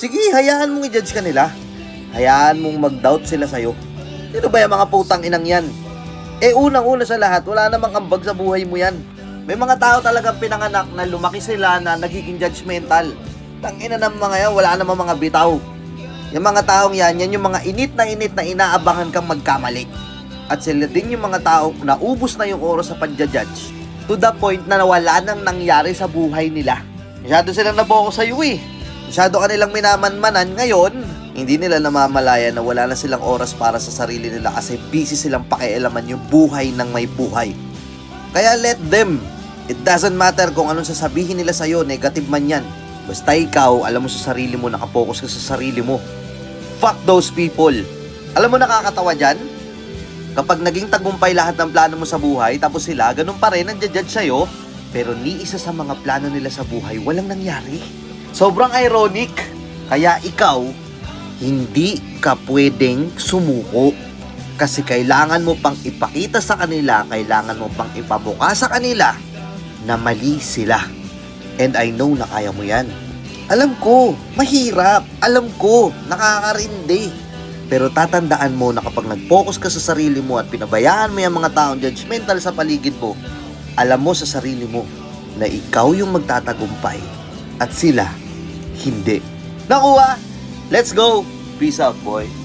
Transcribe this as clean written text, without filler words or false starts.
Sige, hayaan mong i-judge ka nila. Hayaan mong mag-doubt sila sa'yo. Sino ba yung mga putang inang yan? Unang-una sa lahat, wala namang ambag sa buhay mo yan. May mga tao talagang pinanganak na lumaki sila na nagiging judgmental. Tangina ng mga yan, wala namang mga bitaw. Yung mga taong yan yung mga init na inaabangan kang magkamali. At sila din yung mga taong naubos na yung oras sa pagja-judge to the point na wala nang nangyari sa buhay nila. Masyado silang naboko sa iyo Masyado kanilang minamanmanan ngayon. Hindi nila namamalaya na wala na silang oras para sa sarili nila kasi busy silang pakialaman yung buhay ng may buhay. Kaya let them. It doesn't matter kung anong sasabihin nila sa'yo, negative man yan. Basta ikaw, alam mo sa sarili mo, nakapokus ka sa sarili mo. Fuck those people. Alam mo nakakatawa dyan? Kapag naging tagumpay lahat ng plano mo sa buhay, tapos sila, ganun pa rin, nagja-judge sa'yo, pero ni isa sa mga plano nila sa buhay, walang nangyari. Sobrang ironic. Kaya ikaw, hindi ka pwedeng sumuko. Kasi kailangan mo pang ipakita sa kanila, kailangan mo pang ipabuka sa kanila na mali sila. And I know na kaya mo yan. Alam ko, mahirap. Alam ko, nakakarindi. Pero tatandaan mo na kapag nag-focus ka sa sarili mo at pinabayaan mo yung mga taong judgmental sa paligid mo, alam mo sa sarili mo na ikaw yung magtatagumpay at sila hindi. Nakuha! Let's go! Peace out, boy.